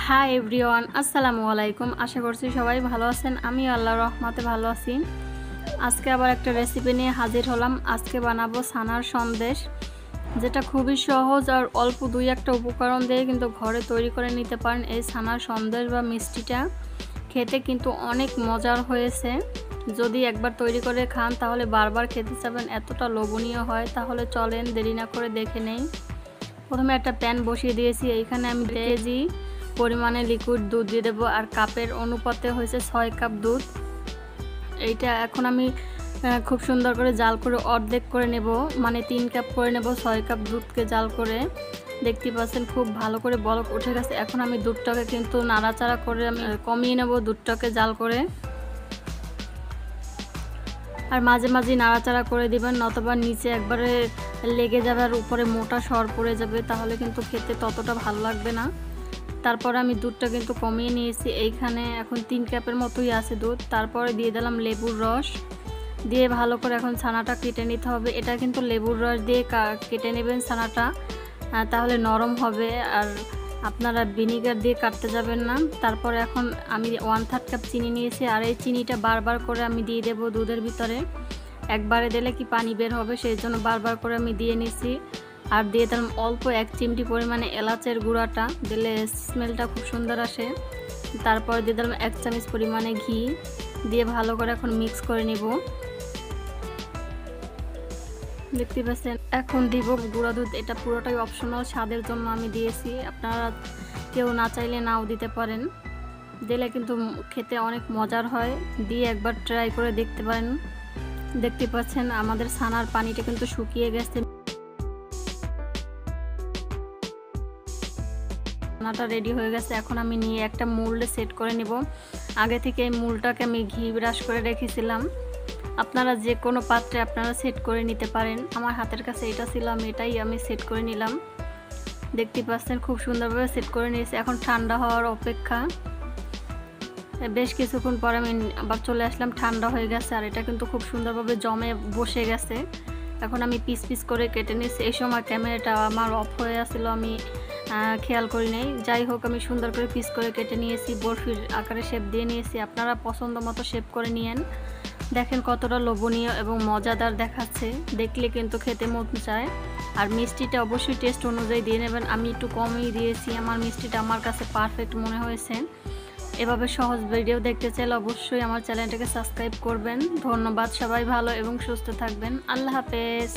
Hi everyone, আসসালামু আলাইকুম। আশা করছি সবাই ভালো আছেন। আমি আল্লাহর রহমতে ভালো আছি। আজকে আবার একটা রেসিপি নিয়ে হাজির হলাম। আজকে বানাবো ছানার সন্দেশ, যেটা খুবই সহজ আর অল্প দুই একটা উপকরণ দিয়ে কিন্তু ঘরে তৈরি করে নিতে পারেন। এই ছানার সন্দেশ বা মিষ্টিটা খেতে কিন্তু অনেক মজার হয়েছে। যদি একবার তৈরি করে খান তাহলে বারবার খেতে চাবেন, এতটা লোভনীয় হয়। তাহলে চলেন দেরি না করে দেখে নেই। প্রথমে একটা প্যান বসিয়ে দিয়েছি। এইখানে আমি 1 কেজি পরিমাণে লিকুইড দুধ দিয়ে দেবো, আর কাপের অনুপাতে হয়েছে 6 কাপ দুধ। এইটা এখন আমি খুব সুন্দর করে জাল করে অর্ধেক করে নেব, মানে 3 কাপ করে নেব। 6 কাপ দুধকে জাল করে দেখতে পাচ্ছেন খুব ভালো করে বলক উঠে গেছে। এখন আমি দুধটাকে কিন্তু নাড়াচাড়া করে আমি কমিয়ে নেব দুধটাকে জাল করে, আর মাঝে মাঝে নাড়াচাড়া করে দিবেন, নতবা নিচে একবারে লেগে যাবে আর উপরে মোটা সর পড়ে যাবে, তাহলে কিন্তু খেতে ততটা ভালো লাগবে না। তারপর আমি দুধটা কিন্তু কমিয়ে নিয়েছি। এইখানে এখন 3 কাপের মতোই আছে দুধ। তারপরে দিয়ে দিলাম লেবুর রস, দিয়ে ভালো করে এখন ছানাটা কেটে নিতে হবে। এটা কিন্তু লেবুর রস দিয়ে কেটে নেবেন ছানাটা, তাহলে নরম হবে। আর আপনারা ভিনিগার দিয়ে কাটতে যাবেন না। তারপরে এখন আমি 1/3 কাপ চিনি নিয়েছি, আর এই চিনিটা বারবার করে আমি দিয়ে দেবো দুধের ভিতরে। একবারে দিলে কি পানি বের হবে, সেই জন্য বারবার করে আমি দিয়ে নিছি। আর দিয়ে দিলাম অল্প 1 চিমটি পরিমাণে এলাচের গুঁড়াটা, দিলে স্মেলটা খুব সুন্দর আসে। তারপর দিয়ে দিলাম 1 চামচ পরিমাণে ঘি, দিয়ে ভালো করে এখন মিক্স করে নিব। দেখতে পাচ্ছেন এখন দিব গুঁড়া দুধ। এটা পুরোটাই অপশনাল, স্বাদের জন্য আমি দিয়েছি। আপনারা কেউ না চাইলে নাও দিতে পারেন, দিলে কিন্তু খেতে অনেক মজার হয়। দিয়ে একবার ট্রাই করে দেখতে পারেন। দেখতে পাচ্ছেন আমাদের ছানার পানিটা কিন্তু শুকিয়ে গেছে। ছানাটা রেডি হয়ে গেছে। এখন আমি নিয়ে একটা মোল্ডে সেট করে নিব। আগে থেকে এই মোল্ডটাকে আমি ঘি ব্রাশ করে রেখেছিলাম। আপনারা যে কোনো পাত্রে আপনারা সেট করে নিতে পারেন। আমার হাতের কাছে এটা ছিল, এটাই আমি সেট করে নিলাম। দেখতে পাচ্ছেন খুব সুন্দরভাবে সেট করে নিয়েছি। এখন ঠান্ডা হওয়ার অপেক্ষা। বেশ কিছুক্ষণ পর আমি আবার চলে আসলাম, ঠান্ডা হয়ে গেছে। আর এটা কিন্তু খুব সুন্দরভাবে জমে বসে গেছে। এখন আমি পিস পিস করে কেটে নিয়েছি। এই সময় ক্যামেরাটা আমার অফ হয়ে আসছিল, আমি খেয়াল করি নাই। যাই হোক, আমি সুন্দর করে পিস করে কেটে নিয়েছি, বরফির আকারে শেপ দিয়ে নিয়েছি। আপনারা পছন্দ মতো শেপ করে নিয়েন। দেখেন কতটা লোভনীয় এবং মজাদার দেখাচ্ছে, দেখলে কিন্তু খেতে মন চায়। আর মিষ্টিটা অবশ্যই টেস্ট অনুযায়ী দিয়ে নেবেন। আমি একটু কমই দিয়েছি, আমার মিষ্টিটা আমার কাছে পারফেক্ট মনে হয়েছে। এভাবে সহজ ভিডিও দেখতে চাইলে অবশ্যই আমার চ্যানেলটাকে সাবস্ক্রাইব করবেন। ধন্যবাদ। সবাই ভালো এবং সুস্থ থাকবেন। আল্লাহ হাফেজ।